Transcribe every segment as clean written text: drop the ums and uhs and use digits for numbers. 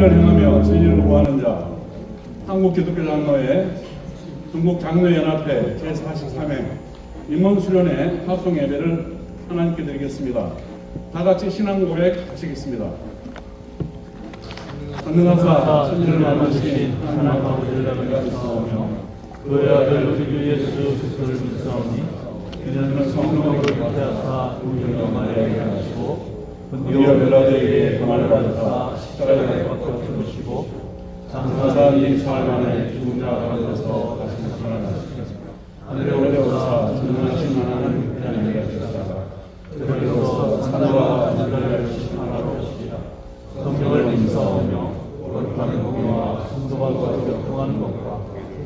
의를 행하며 진리를 구하는 자 한국기독교장로회 중국장로연합회 제43회 임원수련회 합동예배를 하나님께 드리겠습니다. 다같이 신앙 고백 하시겠습니다. 전능하사 천지를 만드신 하나님 아버지를 믿사오며 그의 아들 우리 주 예수 그리스도를 믿사오니 이는 성령으로 잉태하사 우리를 마리아에게 하시고 본디오 빌라도에게 고난을 받으사 십자가에 박혀 죽으시고 장사사 24일 만에 죽은 자 가운데서 다시 살아나시고 하늘에 올라오사 전능하신 하나님 하나님께 하시다가 그리로서 하나와 하늘을 하나로 하시리라. 성령을 믿사오며 거룩한 공의와 순수함과 교통하는 것과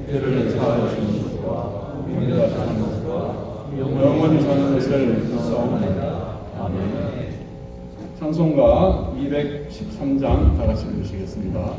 죄를 사하시는 것과 믿음을 사는 것과 영원히 사는 것을 믿사옵나이다. 아멘. 찬송가 213장 다같이 부르시겠습니다.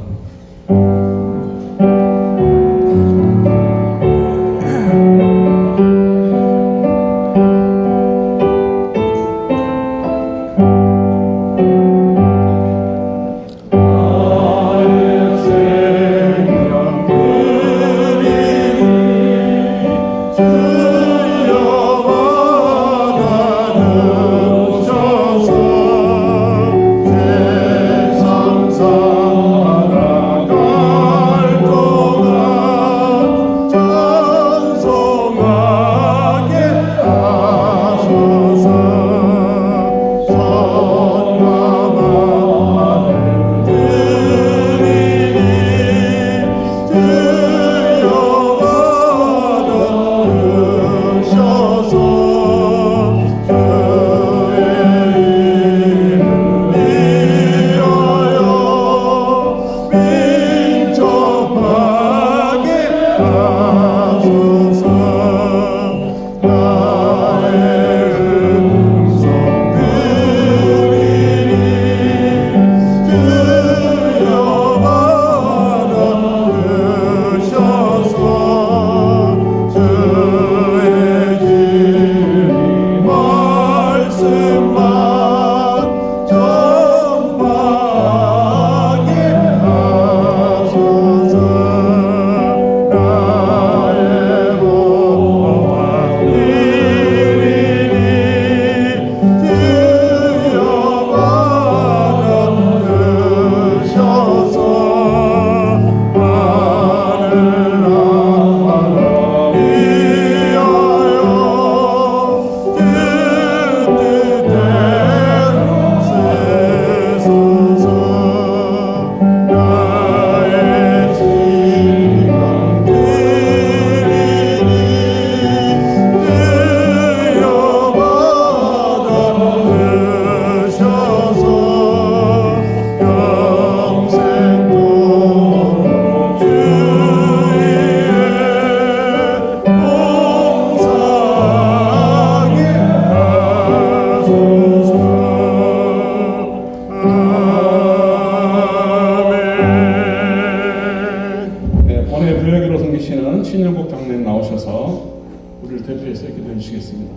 신영복 장로님 나오셔서 우리를 대표해서 기도해 주시겠습니다.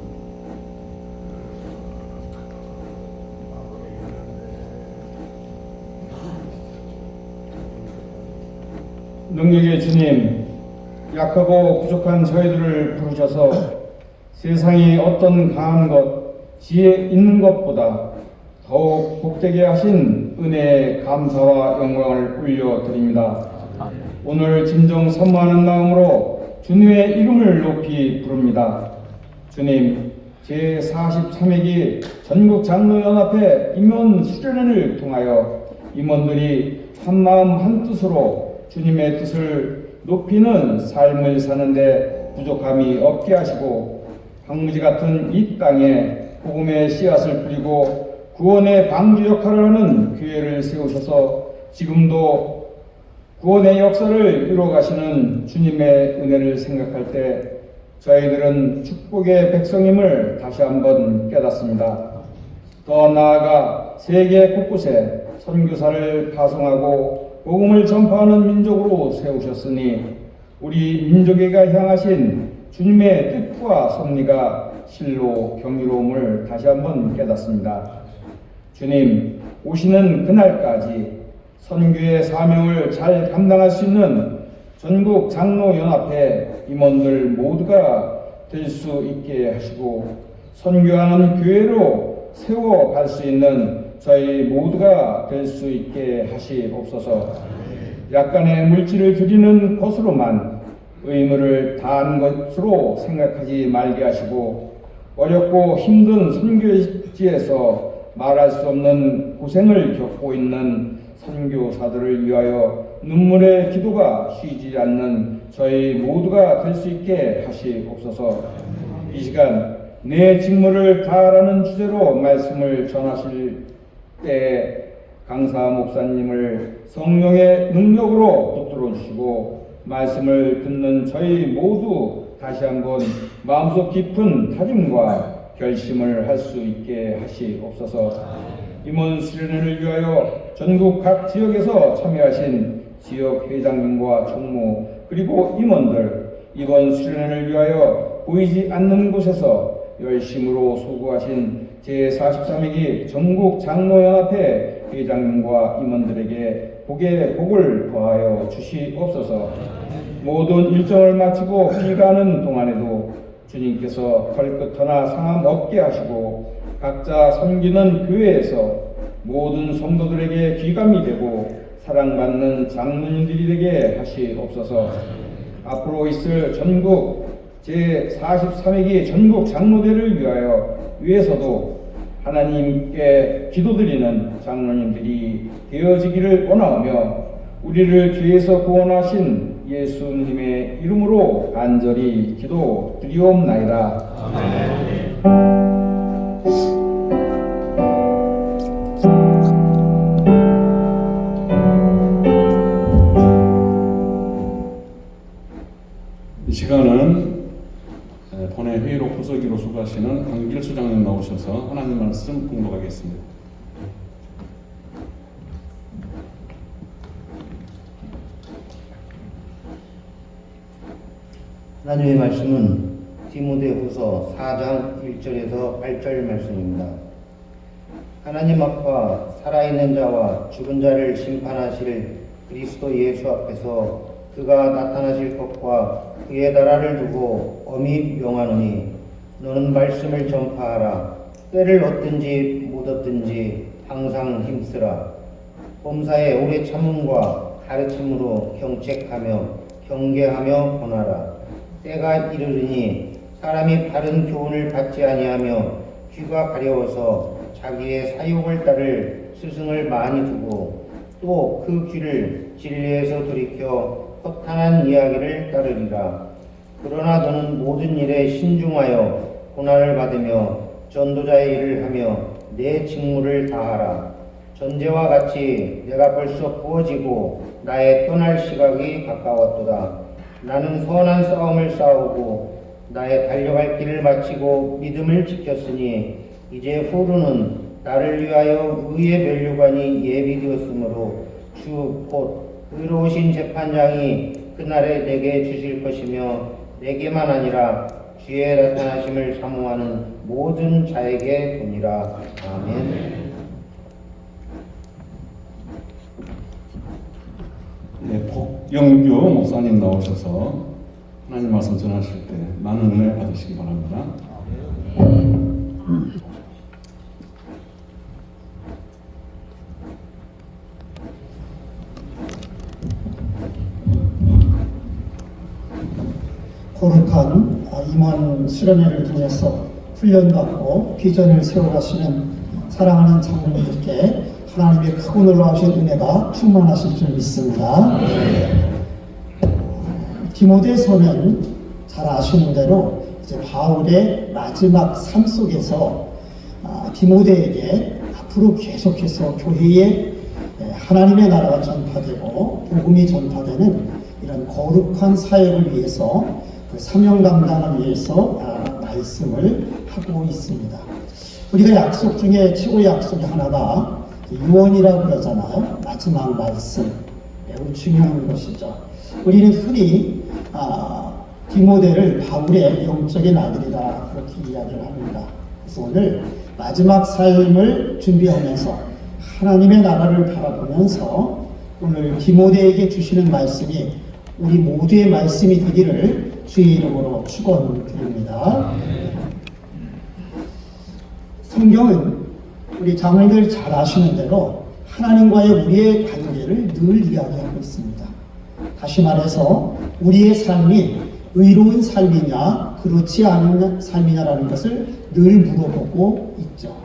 능력의 주님, 약하고 부족한 저희들을 부르셔서 세상이 어떤 강한 것, 지혜 있는 것보다 더욱 복되게 하신 은혜에 감사와 영광을 올려드립니다. 오늘 진정 선포하는 마음으로 주님의 이름을 높이 부릅니다. 주님, 제43회기 전국장로연합회 임원 수련회를 통하여 임원들이 한마음 한뜻으로 주님의 뜻을 높이는 삶을 사는데 부족함이 없게 하시고 황무지 같은 이 땅에 복음의 씨앗을 뿌리고 구원의 방주 역할을 하는 교회를 세우셔서 지금도 구원의 역사를 이루어가시는 주님의 은혜를 생각할 때 저희들은 축복의 백성임을 다시 한번 깨닫습니다. 더 나아가 세계 곳곳에 선교사를 파송하고 복음을 전파하는 민족으로 세우셨으니 우리 민족에게 향하신 주님의 뜻과 섭리가 실로 경이로움을 다시 한번 깨닫습니다. 주님, 오시는 그날까지 선교의 사명을 잘 감당할 수 있는 전국 장로연합회 임원들 모두가 될 수 있게 하시고, 선교하는 교회로 세워갈 수 있는 저희 모두가 될 수 있게 하시옵소서. 약간의 물질을 드리는 것으로만 의무를 다한 것으로 생각하지 말게 하시고, 어렵고 힘든 선교지에서 말할 수 없는 고생을 겪고 있는 선교사들을 위하여 눈물의 기도가 쉬지 않는 저희 모두가 될 수 있게 하시옵소서. 이 시간 내 직무를 다하라는 주제로 말씀을 전하실 때 강사 목사님을 성령의 능력으로 붙들어 주시고, 말씀을 듣는 저희 모두 다시 한번 마음속 깊은 다짐과 결심을 할 수 있게 하시옵소서. 임원 수련회를 위하여 전국 각 지역에서 참여하신 지역 회장님과 총무 그리고 임원들, 이번 수련회를 위하여 보이지 않는 곳에서 열심으로 수고하신 제43회기 전국 장로연합회 회장님과 임원들에게 복의 복을 더하여 주시옵소서. 모든 일정을 마치고 귀가하는 동안에도 주님께서 털끝 하나 상함 없게 하시고, 각자 섬기는 교회에서 모든 성도들에게 귀감이 되고 사랑받는 장로님들이 되게 하시옵소서. 앞으로 있을 전국 제43회기 전국 장로대를 위해서도 하나님께 기도드리는 장로님들이 되어지기를 원하오며, 우리를 죄에서 구원하신 예수님의 이름으로 간절히 기도드리옵나이다. 아멘. 이 시간은 본회 회의록 부서기로 수고하시는 강길수 장님 나오셔서 하나님 말씀 공독하겠습니다. 하나님의 말씀은 디모데후서 4장 1절에서 8절 말씀입니다. 하나님 앞과 살아있는 자와 죽은 자를 심판하실 그리스도 예수 앞에서 그가 나타나실 것과 그의 나라를 두고 엄히 명하노니, 너는 말씀을 전파하라. 때를 얻든지 못 얻든지 항상 힘쓰라. 범사에 오래 참음과 가르침으로 경책하며 경계하며 권하라. 때가 이르르니 사람이 바른 교훈을 받지 아니하며 귀가 가려워서 자기의 사욕을 따를 스승을 많이 두고, 또 그 귀를 진리에서 돌이켜 허탄한 이야기를 따르리라. 그러나 너는 모든 일에 신중하여 고난을 받으며 전도자의 일을 하며 내 직무를 다하라. 전제와 같이 내가 벌써 부어지고 나의 떠날 시각이 가까웠도다. 나는 선한 싸움을 싸우고 나의 달려갈 길을 마치고 믿음을 지켰으니, 이제 후로는 나를 위하여 의의 면류관이 예비되었으므로 주 곧 의로우신 재판장이 그날에 내게 주실 것이며, 내게만 아니라 주의 나타나심을 사모하는 모든 자에게 도니라. 아멘. 네, 복영규 목사님 나오셔서 하나님 말씀 전하실 때 많은 은혜 받으시기 바랍니다. 거룩한 임원 수련회를 통해서 훈련받고 비전을 세워가시는 사랑하는 장로님들께 하나님의 크고 놀라우신 은혜가 충만하실 줄 믿습니다. 디모데서는 잘 아시는 대로 이제 바울의 마지막 삶 속에서 디모데에게 앞으로 계속해서 교회에 하나님의 나라가 전파되고 복음이 전파되는 이런 거룩한 사역을 위해서 그 사명 감당을 위해서 말씀을 하고 있습니다. 우리가 약속 중에 최고의 약속이 하나가 유언이라고 그러잖아요. 마지막 말씀, 매우 중요한 것이죠. 우리는 흔히 디모데를 바울의 영적인 아들이라 그렇게 이야기를 합니다. 그래서 오늘 마지막 삶을 준비하면서 하나님의 나라를 바라보면서 오늘 디모데에게 주시는 말씀이 우리 모두의 말씀이 되기를 주의 이름으로 축원드립니다. 성경은 우리 장로님들 잘 아시는 대로 하나님과의 우리의 관계를 늘 이야기하고 있습니다. 다시 말해서 우리의 삶이 의로운 삶이냐 그렇지 않은 삶이냐라는 것을 늘 물어보고 있죠.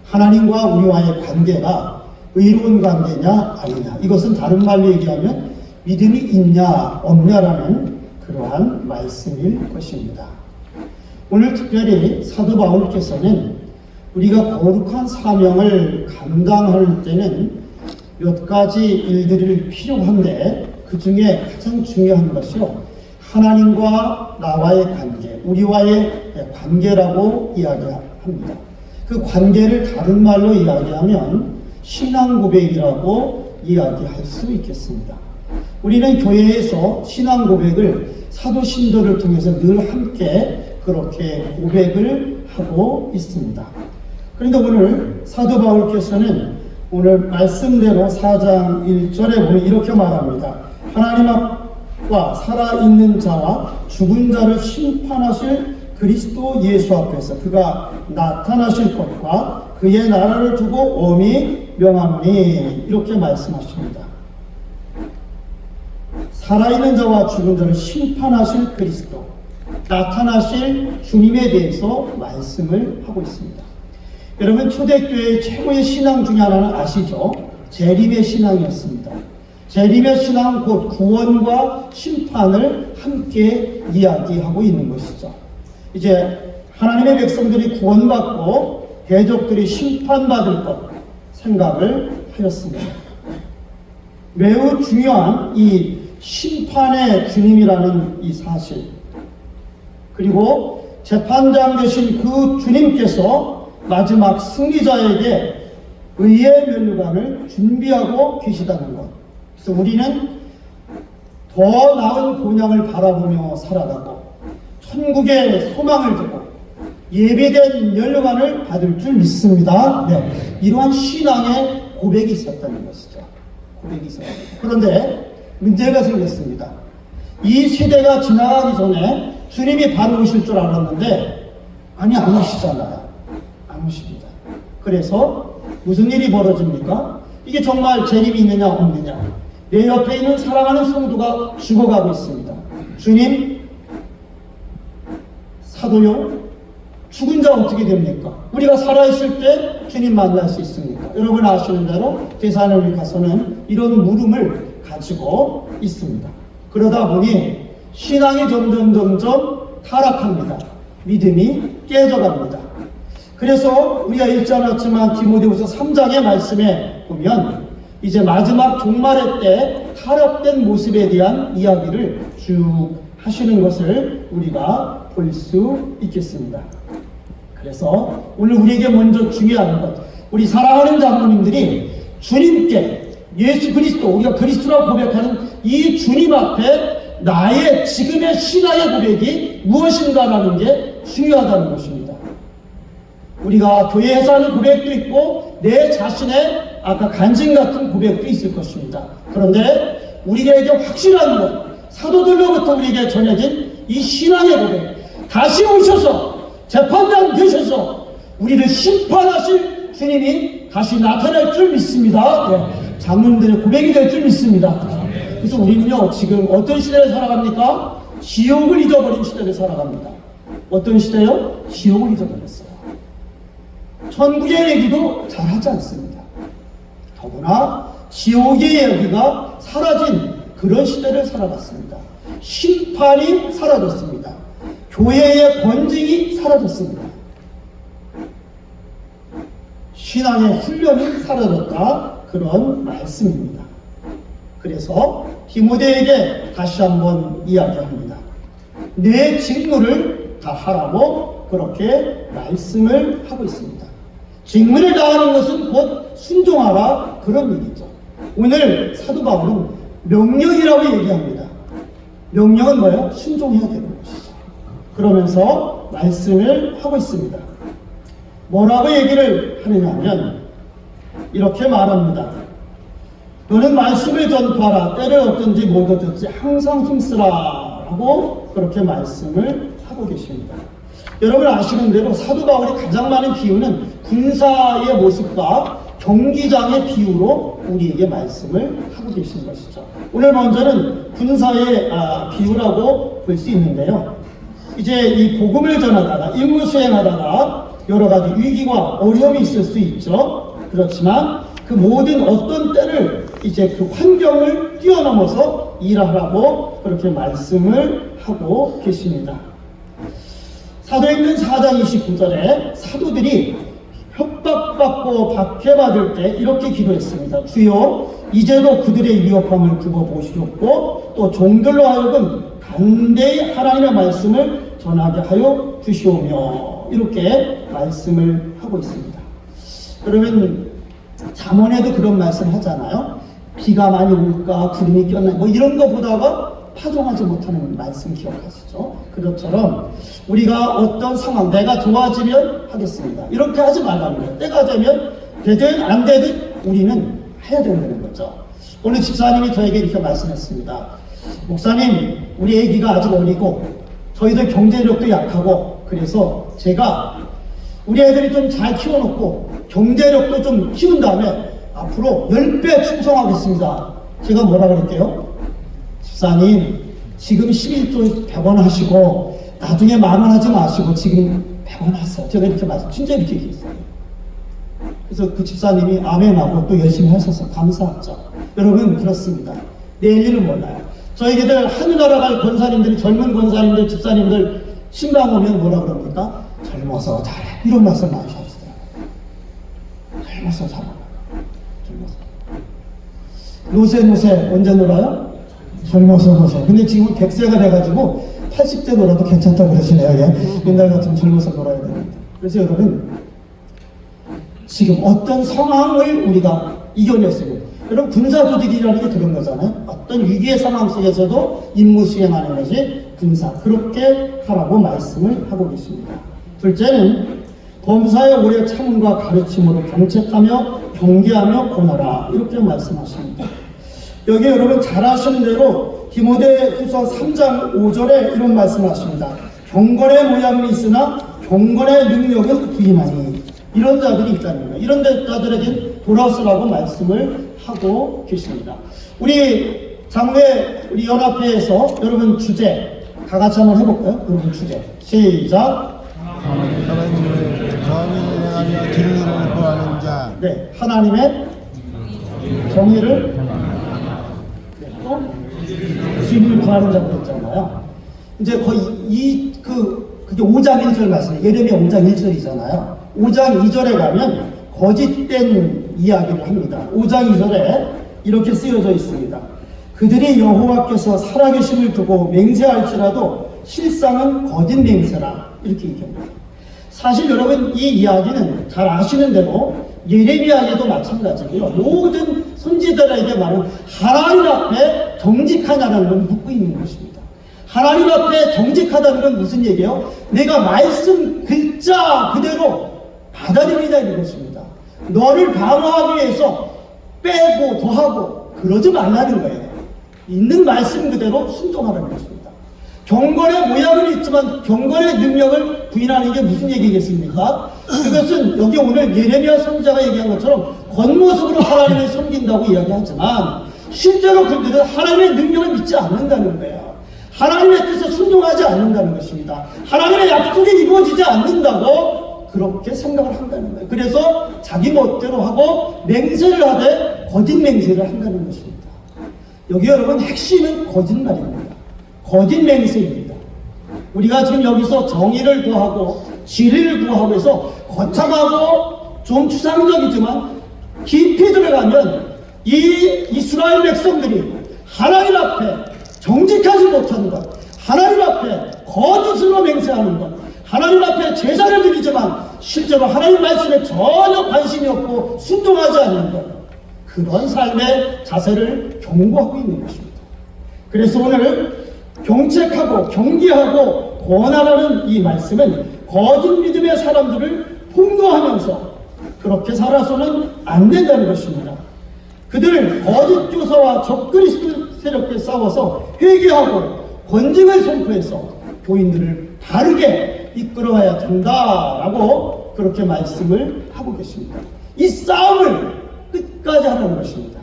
하나님과 우리와의 관계가 의로운 관계냐 아니냐, 이것은 다른 말로 얘기하면 믿음이 있냐 없냐라는 그러한 말씀일 것입니다. 오늘 특별히 사도 바울께서는 우리가 거룩한 사명을 감당할 때는 몇 가지 일들이 필요한데 그 중에 가장 중요한 것이요, 하나님과 나와의 관계, 우리와의 관계라고 이야기합니다. 그 관계를 다른 말로 이야기하면 신앙 고백이라고 이야기할 수 있겠습니다. 우리는 교회에서 신앙 고백을 사도 신도를 통해서 늘 함께 그렇게 고백을 하고 있습니다. 그런데 오늘 사도 바울께서는 오늘 말씀대로 4장 1절에 보면 이렇게 말합니다. 하나님 앞과 살아있는 자와 죽은 자를 심판하실 그리스도 예수 앞에서 그가 나타나실 것과 그의 나라를 두고 엄히 명하노니, 이렇게 말씀하십니다. 살아있는 자와 죽은 자를 심판하실 그리스도, 나타나실 주님에 대해서 말씀을 하고 있습니다. 여러분, 초대교회의 최고의 신앙 중에 하나는 아시죠? 재림의 신앙이었습니다. 재림의 신앙은 곧 구원과 심판을 함께 이야기하고 있는 것이죠. 이제 하나님의 백성들이 구원받고 대적들이 심판받을 것 생각을 하였습니다. 매우 중요한 이 심판의 주님이라는 이 사실, 그리고 재판장 되신 그 주님께서 마지막 승리자에게 의의 면류관을 준비하고 계시다는 것. 그래서 우리는 더 나은 본향을 바라보며 살아가고 천국의 소망을 두고 예비된 면류관을 받을 줄 믿습니다. 네, 이러한 신앙의 고백이 있었다는 것이죠. 고백이 있었다. 그런데 문제가 생겼습니다. 이 세대가 지나가기 전에 주님이 바로 오실 줄 알았는데 아니, 안 오시잖아요. 안 오십니다. 그래서 무슨 일이 벌어집니까? 이게 정말 재림이 있느냐 없느냐. 내 옆에 있는 사랑하는 성도가 죽어가고 있습니다. 주님, 사도요, 죽은 자 어떻게 됩니까? 우리가 살아있을 때 주님 만날 수 있습니까? 여러분 아시는 대로 대사관에 가서는 이런 물음을 가지고 있습니다. 그러다 보니 신앙이 점점 타락합니다. 믿음이 깨져갑니다. 그래서 우리가 읽지 않았지만 디모데후서 3장의 말씀에 보면 이제 마지막 종말의 때 타락된 모습에 대한 이야기를 쭉 하시는 것을 우리가 볼 수 있겠습니다. 그래서 오늘 우리에게 먼저 중요한 것, 우리 사랑하는 장로님들이 주님께, 예수 그리스도, 우리가 그리스도라고 고백하는 이 주님 앞에 나의 지금의 신앙의 고백이 무엇인가라는 게 중요하다는 것입니다. 우리가 교회에서 하는 고백도 있고 내 자신의 아까 간증 같은 고백도 있을 것입니다. 그런데 우리에게 확실한 것, 사도들로부터 우리에게 전해진 이 신앙의 고백, 다시 오셔서 재판장 되셔서 우리를 심판하실 주님이 다시 나타날 줄 믿습니다. 네, 장로님들의 고백이 될 줄 믿습니다. 그래서 우리는요, 지금 어떤 시대를 살아갑니까? 지옥을 잊어버린 시대를 살아갑니다. 어떤 시대요? 지옥을 잊어버렸어요. 천국의 얘기도 잘 하지 않습니다. 더구나 지옥의 얘기가 사라진 그런 시대를 살아갔습니다. 심판이 사라졌습니다. 교회의 번증이 사라졌습니다. 신앙의 훈련이 사라졌다, 그런 말씀입니다. 그래서 디모데에게 다시 한번 이야기합니다. 내 직무를 다 하라고 그렇게 말씀을 하고 있습니다. 직무를 다하는 것은 곧 순종하라, 그런 얘기죠. 오늘 사도 바울은 명령이라고 얘기합니다. 명령은 뭐예요? 순종해야 되는 것이죠. 그러면서 말씀을 하고 있습니다. 뭐라고 얘기를 하느냐면 이렇게 말합니다. 너는 말씀을 전파하라. 때를 어떤지 못 얻었지 항상 힘쓰라 라고 그렇게 말씀을 하고 계십니다. 여러분 아시는 대로 사도 바울이 가장 많은 비유는 군사의 모습과 경기장의 비유로 우리에게 말씀을 하고 계시는 것이죠. 오늘 먼저는 군사의 비유라고 볼 수 있는데요. 이제 이 복음을 전하다가 임무 수행하다가 여러 가지 위기와 어려움이 있을 수 있죠. 그렇지만 그 모든 어떤 때를 이제 그 환경을 뛰어넘어서 일하라고 그렇게 말씀을 하고 계십니다. 사도행전 4장 29절에 사도들이 협박받고 박해받을 때 이렇게 기도했습니다. 주여 이제도 그들의 위협함을 굽어보시옵고 또 종들로 하여금 간대히 하나님의 말씀을 전하게 하여 주시오며 이렇게 말씀을 하고 있습니다. 그러면 잠언에도 그런 말씀 하잖아요. 비가 많이 올까 구름이 꼈나 뭐 이런 거 보다가 파종하지 못하는 말씀 기억하시죠? 그것처럼 우리가 어떤 상황 내가 좋아지면 하겠습니다. 이렇게 하지 말라는 거예요. 때가 되면 되든 안 되든 우리는 해야 된다는 거죠. 오늘 집사님이 저에게 이렇게 말씀했습니다. 목사님 우리 애기가 아직 어리고 저희들 경제력도 약하고 그래서 제가 우리 애들이 좀 잘 키워놓고 경제력도 좀 키운 다음에 앞으로 10배 충성하겠습니다. 제가 뭐라 그랬대요? 집사님 지금 11조 100원 하시고 나중에 10,000원 하지 마시고 지금 100원 하세요. 제가 이렇게 말씀 진짜 이렇게 얘기했어요. 그래서 그 집사님이 아멘하고 또 열심히 하셔서 감사하죠. 여러분 그렇습니다. 내일 일은 몰라요. 저희들 하늘나라 갈 권사님들이 젊은 권사님들 집사님들 신방 오면 뭐라 그럽니까? 젊어서 잘해 이런 말씀 많이 하시더라고요. 젊어서 잘해. 노세 언제 놀아요? 젊어서 노세. 근데 지금 100세가 돼가지고 80대 놀아도 괜찮다고 그러시네요. 예. 옛날 같으면 젊어서 놀아야 되는데. 그래서 여러분 지금 어떤 상황을 우리가 이겨냈어요. 여러분 군사 조직이라는 게 그런 거잖아요. 어떤 위기의 상황 속에서도 임무 수행하는 것이 군사. 그렇게 하라고 말씀을 하고 계십니다. 둘째는 범사의 오래 참음과 가르침으로 경책하며 경계하며 권하라 이렇게 말씀하십니다. 여기 여러분 잘 아시는 대로 디모데후서 3장 5절에 이런 말씀하십니다. 경건의 모양은 있으나 경건의 능력은 부인하니 이런 자들이 있다는 거예요. 이런 자들에게 돌아서라고 말씀을 하고 계십니다. 우리 장례 우리 연합회에서 여러분 주제 다 같이 한번 해볼까요? 여러분 주제 시작. 하나님의 정의를 행하며 진리를 구하는 자. 네, 하나님의 정의를 또 진리를 구하는 자고 있잖아요. 이제 거의 그게 5장 1절 말씀이에요. 예레미야 5장 1절이잖아요. 5장 2절에 가면 거짓된 이야기를 합니다. 5장 2절에 이렇게 쓰여져 있습니다. 그들이 여호와께서 살아계심을 두고 맹세할지라도 실상은 거짓 맹세라 이렇게 얘기합니다. 사실 여러분 이 이야기는 잘 아시는 대로 예레미야에도 마찬가지고요. 모든 선지자들에게 말은 하나님 앞에 정직하냐라는 걸 묻고 있는 것입니다. 하나님 앞에 정직하다는 건 무슨 얘기예요? 내가 말씀 글자 그대로 받아들이자 이런 것입니다. 너를 방어하기 위해서 빼고 더하고 그러지 말라는 거예요. 있는 말씀 그대로 순종하라는 것입니다. 경건의 모양은 있지만 경건의 능력을 부인하는 게 무슨 얘기겠습니까? 그것은 여기 오늘 예레미야 선지자가 얘기한 것처럼 겉모습으로 하나님을 섬긴다고 이야기하지만 실제로 그들은 하나님의 능력을 믿지 않는다는 거예요. 하나님의 뜻에 순종하지 않는다는 것입니다. 하나님의 약속이 이루어지지 않는다고 그렇게 생각을 한다는 거예요. 그래서 자기 멋대로 하고 맹세를 하되 거짓 맹세를 한다는 것입니다. 여기 여러분 핵심은 거짓말입니다. 거짓 맹세입니다. 우리가 지금 여기서 정의를 구하고 진리를 구하고 해서 거창하고 좀 추상적이지만 깊이 들어가면 이 이스라엘 백성들이 하나님 앞에 정직하지 못하는 것, 하나님 앞에 거짓으로 맹세하는 것, 하나님 앞에 제사를 드리지만 실제로 하나님 말씀에 전혀 관심이 없고 순종하지 않는 것, 그런 삶의 자세를 경고하고 있는 것입니다. 그래서 오늘 경책하고 경계하고 권하라는 이 말씀은 거짓 믿음의 사람들을 폭로하면서 그렇게 살아서는 안 된다는 것입니다. 그들을 거짓 교사와 적그리스도 세력에 싸워서 회개하고 권징을 선포해서 교인들을 바르게 이끌어야 된다라고 그렇게 말씀을 하고 계십니다. 이 싸움을 끝까지 하라는 것입니다.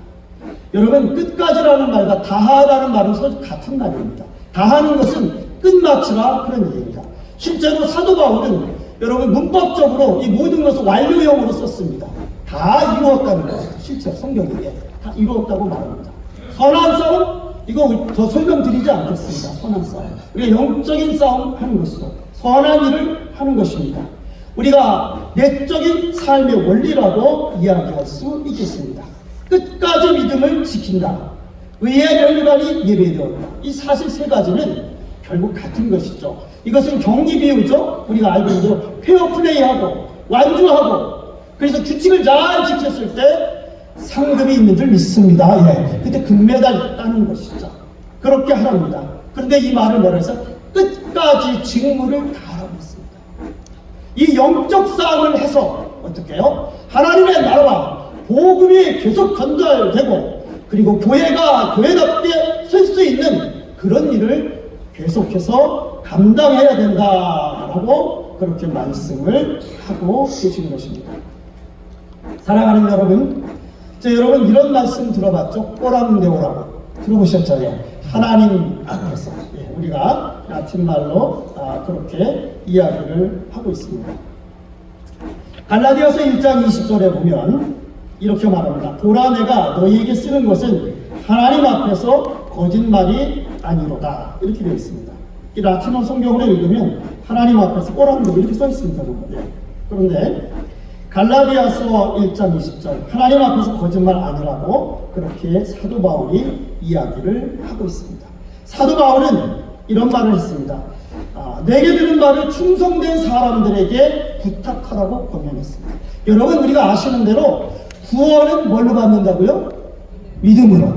여러분, 끝까지라는 말과 다하라는 말은 서로 같은 말입니다. 다하는 것은 끝마치라 그런 얘기입니다. 실제로 사도 바울은 여러분 문법적으로 이 모든 것을 완료형으로 썼습니다. 다 이루었다는 것을 실제 성경에 다 이루었다고 말합니다. 선한 싸움, 이거 더 설명드리지 않겠습니다. 선한 싸움, 우리가 영적인 싸움 하는 것이죠. 선한 일을 하는 것입니다. 우리가 내적인 삶의 원리라고 이야기할 수 있겠습니다. 끝까지 믿음을 지킨다, 의의 면류관이 예배되었다. 이 사실 세 가지는 결국 같은 것이죠. 이것은 격리 비유죠. 우리가 알고 있는 대로 페어플레이하고 완주하고, 그래서 규칙을 잘 지켰을 때 상금이 있는 줄 믿습니다. 예. 그때 금메달 따는 것이죠. 그렇게 하랍니다. 그런데 이 말을 뭐라 해서 끝까지 직무를 다하라고 했습니다. 이 영적 싸움을 해서 어떻게 해요? 하나님의 나라와 복음이 계속 전달되고, 그리고 교회가 교회답게 설 수 있는 그런 일을 계속해서 감당해야 된다라고 그렇게 말씀을 하고 계신 것입니다. 사랑하는 여러분, 여러분 이런 말씀 들어봤죠? 꼬람내오라고 들어보셨잖아요. 하나님 앞에서. 예, 우리가 라틴 말로 그렇게 이야기를 하고 있습니다. 갈라디아서 1장 20절에 보면 이렇게 말합니다. 보라, 내가 너희에게 쓰는 것은 하나님 앞에서 거짓말이 아니로다. 이렇게 되어 있습니다. 이 라틴어 성경을 읽으면 하나님 앞에서 꼬람내오 이렇게 써 있습니다. 그런데 갈라디아서 1장 20절, 하나님 앞에서 거짓말 아니라고 그렇게 사도 바울이 이야기를 하고 있습니다. 사도 바울은 이런 말을 했습니다. 내게 들은 말을 충성된 사람들에게 부탁하라고 권면했습니다. 여러분, 우리가 아시는 대로 구원은 뭘로 받는다고요? 믿음으로.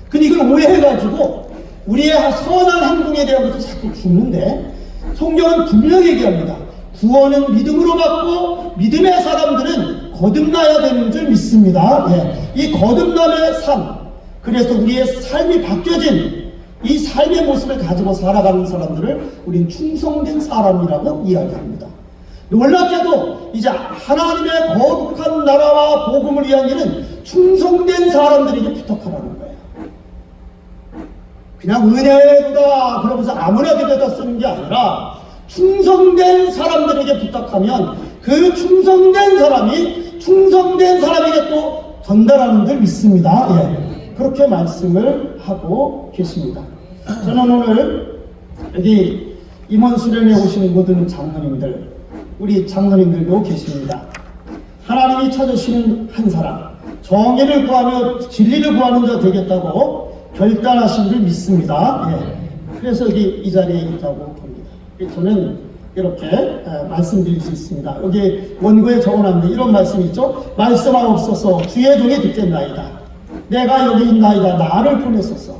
근데 이걸 오해해가지고 우리의 선한 행동에 대한 것을 자꾸 죽는데, 성경은 분명히 얘기합니다. 구원은 믿음으로 받고 믿음의 사람들은 거듭나야 되는 줄 믿습니다. 예. 이 거듭남의 삶, 그래서 우리의 삶이 바뀌어진 이 삶의 모습을 가지고 살아가는 사람들을 우린 충성된 사람이라고 이야기합니다. 놀랍게도 이제 하나님의 거룩한 나라와 복음을 위한 일은 충성된 사람들에게 부탁하라는 거예요. 그냥 은혜다 그러면서 아무나 데려다 쓰는 게 아니라 충성된 사람들에게 부탁하면 그 충성된 사람이 충성된 사람에게 또 전달하는 줄 믿습니다. 예. 그렇게 말씀을 하고 계십니다. 저는 오늘 여기 임원 수련회 오신 모든 장로님들, 우리 장로님들도 계십니다. 하나님이 찾으시는 한 사람, 정의를 구하며 진리를 구하는 자 되겠다고 결단하신 줄 믿습니다. 예. 그래서 여기 이 자리에 있다고 봅니다. 저는 이렇게 말씀드릴 수 있습니다. 여기 원고에 적어놨는데 이런 말씀이 있죠. 말씀하옵소서, 주의 종이 듣겠나이다. 내가 여기 있나이다. 나를 보내소서.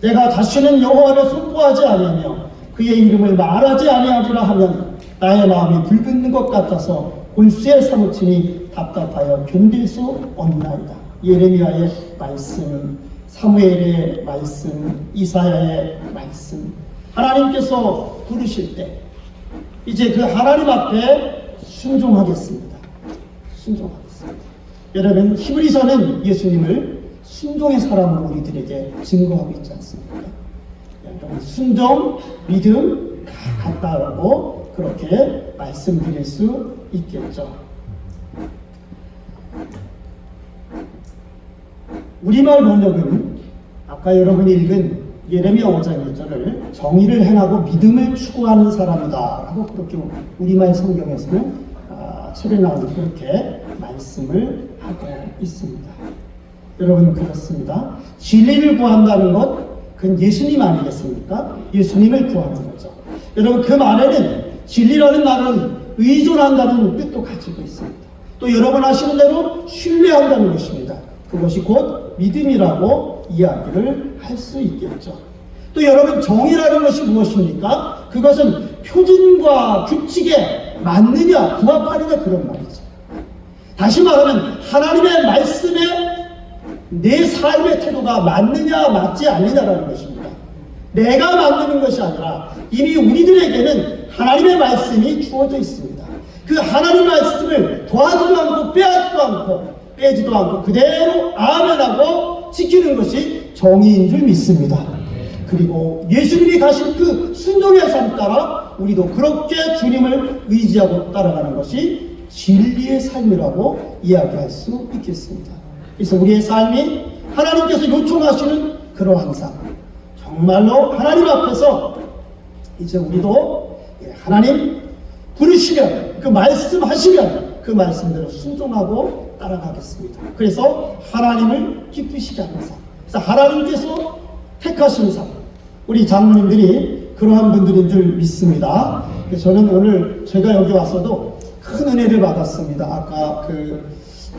내가 다시는 여호와를 선포하지 아니하며 그의 이름을 말하지 아니하리라 하면 나의 마음이 불붙는 것 같아서 골수에 사무치니 답답하여 견딜 수 없나이다. 예레미야의 말씀, 사무엘의 말씀, 이사야의 말씀. 하나님께서 부르실 때 이제 그 하나님 앞에 순종하겠습니다. 순종하겠습니다. 여러분, 히브리서는 예수님을 순종의 사람으로 우리들에게 증거하고 있지 않습니까? 여러분, 순종, 믿음 다 같다라고 그렇게 말씀드릴 수 있겠죠. 우리말 번역은 아까 여러분이 읽은 예레미야 5장 1절을 정의를 행하고 믿음을 추구하는 사람이다 라고 그렇게 우리말 성경에서는 책에 나오는 그렇게 말씀을 하고 있습니다. 여러분, 그렇습니다. 진리를 구한다는 것, 그건 예수님 아니겠습니까? 예수님을 구하는 거죠. 여러분, 그 말에는 진리라는 말은 의존한다는 뜻도 가지고 있습니다. 또 여러분 아시는 대로 신뢰한다는 것입니다. 그것이 곧 믿음이라고 이야기를 할 수 있겠죠. 또 여러분, 정의라는 것이 무엇입니까? 그것은 표준과 규칙에 맞느냐 부합하느냐 그런 말이죠. 다시 말하면 하나님의 말씀에 내 삶의 태도가 맞느냐 맞지 않느냐라는 것입니다. 내가 만드는 것이 아니라 이미 우리들에게는 하나님의 말씀이 주어져 있습니다. 그 하나님 말씀을 도와주지도 않고 빼지도 않고 그대로 아멘하고 지키는 것이 정의인 줄 믿습니다. 그리고 예수님이 가신 그 순종의 삶 따라 우리도 그렇게 주님을 의지하고 따라가는 것이 진리의 삶이라고 이야기할 수 있겠습니다. 그래서 우리의 삶이 하나님께서 요청하시는 그러한 삶, 정말로 하나님 앞에서 이제 우리도 하나님 부르시면, 그 말씀하시면 그 말씀대로 순종하고 따라가겠습니다. 그래서 하나님을 기쁘시게 하는 삶, 그래서 하나님께서 택하신 삶, 우리 장로님들이 그러한 분들인 줄 믿습니다. 저는 오늘 제가 여기 와서도 큰 은혜를 받았습니다. 아까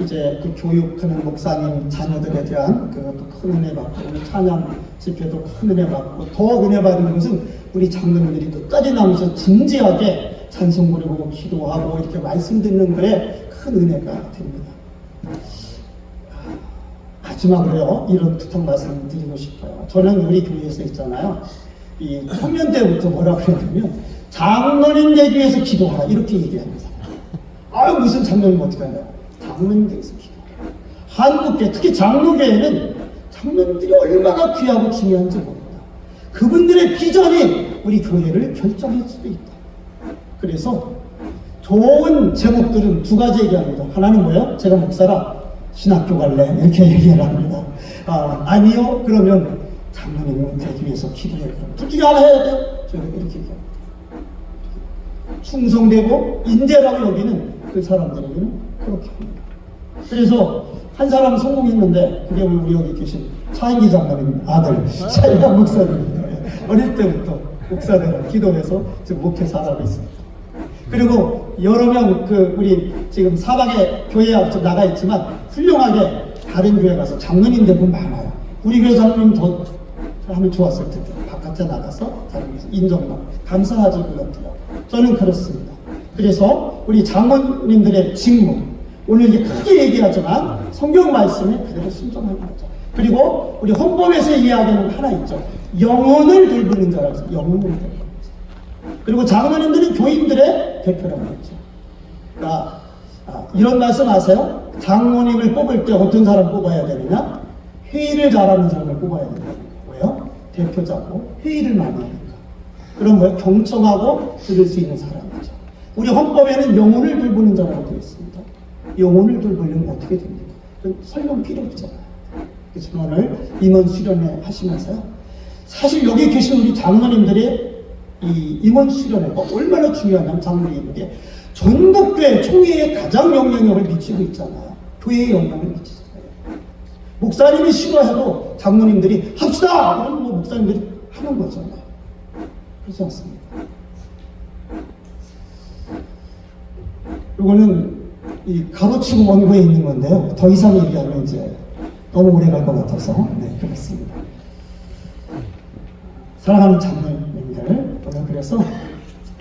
이제 교육하는 목사님 자녀들에 대한 그것도 큰 은혜 받고, 오늘 찬양 집회도 큰 은혜 받고, 더 은혜 받은 것은 우리 장로님들이 끝까지 남으셔서 진지하게 찬송 부르고 기도하고 이렇게 말씀 듣는 거에 큰 은혜가 됩니다. 마지막으로요, 이런 부탁 말씀 드리고 싶어요. 저는 우리 교회에서 있잖아요, 이 청년 때부터 뭐라고 그랬냐면 장로님 되기 위해서 기도하라 이렇게 얘기합니다. 아유, 무슨 장로님 어떻게 하냐, 장로님 되기 위해서 기도하라. 한국계, 특히 장로계에는 장로님들이 얼마나 귀하고 중요한지 모릅니다. 그분들의 비전이 우리 교회를 결정할 수도 있다. 그래서 좋은 제목들은 두 가지 얘기합니다. 하나는 뭐예요? 제가 목사라 신학교 갈래 이렇게 얘기를 합니다. 아니요, 그러면 장로님 되기 위해서 기도해. 그럼 둘 중에 하나 해야 돼요? 저희가 이렇게 얘기합니다. 충성되고 인재라고 여기는 그 사람들에게는 그렇게 합니다. 그래서 한 사람 성공했는데, 그게 우리 여기 계신 차인기 장로님 아들 차인기 목사님입니다. 어릴 때부터 목사대로 기도해서 지금 목회 잘하고 있습니다. 그리고 여러 명 우리 지금 사방에 교회에 나가 있지만 훌륭하게 다른 교회 가서 장로님 된 분 많아요. 우리 교회 장로님 더 하면 좋았을 텐데, 바깥에 나가서 장로님께서 인정받고 감사하지 그것도요. 저는 그렇습니다. 그래서 우리 장로님들의 직무, 오늘 이제 크게 얘기하지만 성경 말씀에 그대로 순종하는 거죠. 그리고 우리 헌법에서 이야기하는 하나 있죠. 영혼을 돌보는 자라고 해서 영혼을 돌보는 자. 그리고 장로님들은 교인들의 대표라고 했죠. 그러니까 이런 말씀 아세요? 장로님을 뽑을 때 어떤 사람 뽑아야 되느냐? 회의를 잘하는 사람을 뽑아야 된다. 뭐예요? 대표자고 회의를 많이 하니까. 그럼 뭐예요? 경청하고 들을 수 있는 사람이죠. 우리 헌법에는 영혼을 돌보는 자라고 되어 있습니다. 영혼을 돌보려면 어떻게 됩니까? 설명 필요 없잖아요. 그래서 오늘 임원 수련회 하시면서요, 사실 여기 계신 우리 장로님들의 이 임원 수련회가 얼마나 중요하냐면, 장로님들이 전국교회 총회에 가장 영향력을 미치고 있잖아요. 교회에 영향을 미치잖아요. 목사님이 싫어해도 장로님들이 합시다! 그러면 뭐 목사님들이 하는 거잖아요. 그렇지 않습니까? 이거는 이 가로치고 원고에 있는 건데요. 더 이상 얘기하면 이제 너무 오래 갈 것 같아서, 네, 그렇습니다. 사랑하는 장로님들, 오늘 그래서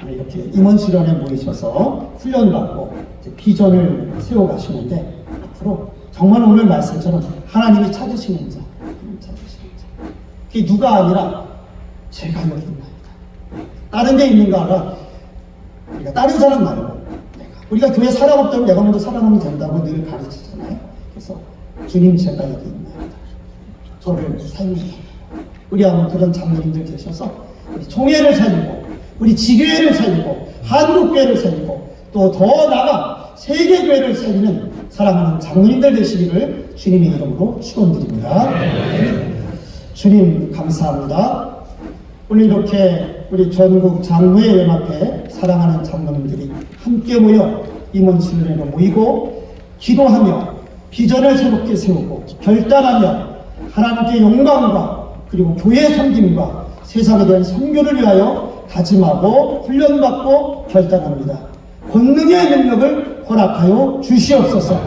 이렇게 임원 수련에 모이셔서 훈련받고 비전을 세워가시는데, 앞으로 정말 오늘 말씀처럼 하나님이 찾으시는 자, 그게 누가 아니라 제가 여기 있나이다. 다른 데 있는가 아니라 우리가 다른 사람 말고 우리가 교회 살아봤다면 내가 먼저 살아가면 된다고 늘 가르치잖아요. 그래서 주님 제가 여기 있나이다. 저를 사용해. 우리 아마 그런 장로님들 계셔서 우리 총회를 살리고, 우리 지교회를 살리고, 한국교회를 살리고, 또 더 나아가 세계교회를 살리는 사랑하는 장로님들 되시기를 주님의 이름으로 축원드립니다. 주님 감사합니다. 오늘 이렇게 우리 전국 장로회 연합회 사랑하는 장로님들이 함께 모여 임원 수련회로 모이고 기도하며 비전을 새롭게 세우고 결단하며 하나님께 영광과 그리고 교회 섬김과 세상에 대한 선교를 위하여 다짐하고 훈련받고 결단합니다. 권능의 능력을 허락하여 주시옵소서.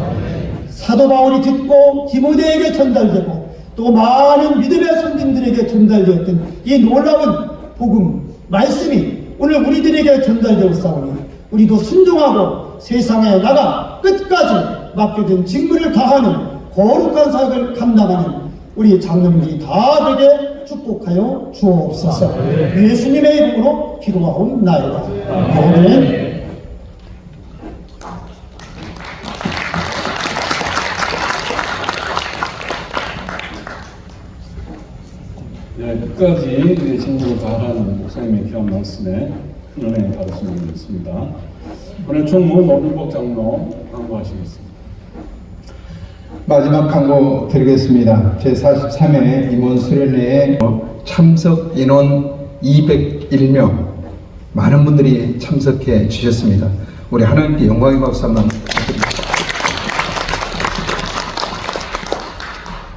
사도 바울이 듣고 디모데에게 전달되고 또 많은 믿음의 선진들에게 전달되었던 이 놀라운 복음 말씀이 오늘 우리들에게 전달되었사오니 우리도 순종하고 세상에 나가 끝까지 맡겨진 직무를 다하는 거룩한 사역을 감당하는 우리 장로님들이 다 되게 축복하여 주옵소서. 예수님의 이름으로 기도하옵나이다. 아멘. 네, 끝까지 진도를 다하라는 목사님의 귀한 말씀에 큰 은혜 받으시면 되겠습니다. 오늘 총무 노준복 장로 강구하시겠습니다. 마지막 강고 드리겠습니다. 제43회 임원 수련회에 참석 인원 201명 많은 분들이 참석해 주셨습니다. 우리 하나님께 영광의 박수 한번 부탁드립니다.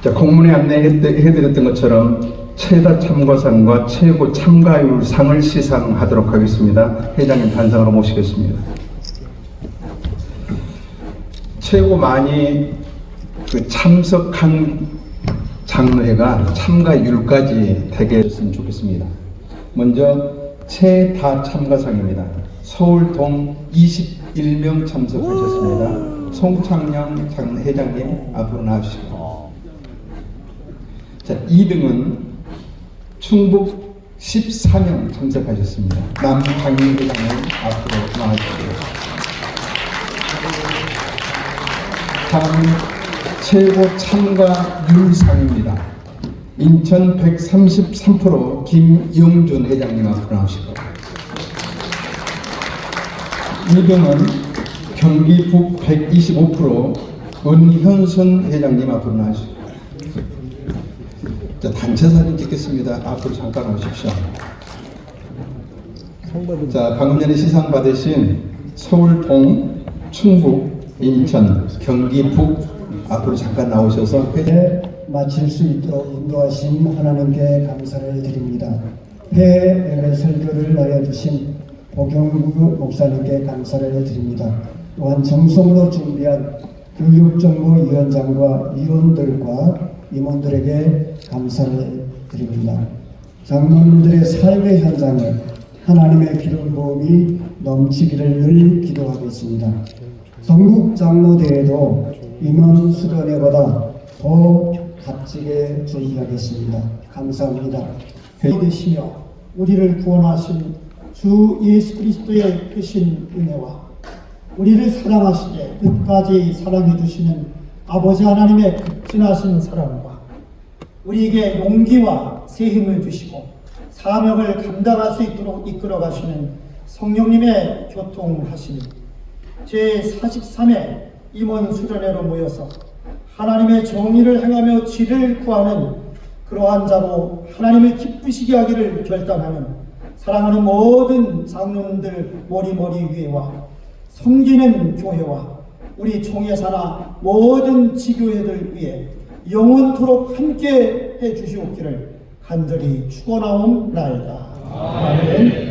자, 공문에 안내해드렸던 것처럼 최다 참가상과 최고 참가율상을 시상하도록 하겠습니다. 회장님 단상으로 모시겠습니다. 최고 많이 참석한 장로회가 참가율까지 되게 했으면 좋겠습니다. 먼저 최다 참가상입니다. 서울동 21명 참석하셨습니다. 송창영 회장님 앞으로 나와주시고, 자, 2등은 충북 14명 참석하셨습니다. 남창희 회장님 앞으로 나와주시고, 다음 최고 참가율상입니다. 인천 133% 김영준 회장님 앞으로 나오시고, 2등은 경기 북 125% 은현선 회장님 앞으로 나오시고, 자, 단체 사진 찍겠습니다. 앞으로 잠깐 오십시오. 자, 방금 전에 시상 받으신 서울 동, 충북, 인천, 경기 북 앞으로 잠깐 나오셔서 마칠 수 있도록 인도하신 하나님께 감사를 드립니다. 폐 설교를 알려주신 보경구 목사님께 감사를 드립니다. 또한 정성으로 준비한 교육정보위원장과 위원들과 임원들에게 감사를 드립니다. 장로님들의 삶의 현장에 하나님의 기름 부음이 넘치기를 늘 기도하겠습니다. 전국 장로대회도 임원 수련회보다 더 값지게 준비하겠습니다. 감사합니다. 되시며 우리를 구원하신 주 예수 그리스도의 크신 은혜와 우리를 사랑하시되 끝까지 사랑해 주시는 아버지 하나님의 극진하신 사랑과 우리에게 용기와 새 힘을 주시고 사명을 감당할 수 있도록 이끌어 가시는 성령님의 교통하심이 제43회 임원 수련회로 모여서 하나님의 정의를 행하며 지를 구하는 그러한 자로 하나님을 기쁘시게 하기를 결단하는 사랑하는 모든 장로님들 머리머리 위에와 섬기는 교회와 우리 총회사나 모든 지교회들 위해 영원토록 함께 해 주시옵기를 간절히 축원하옵나이다. 아멘.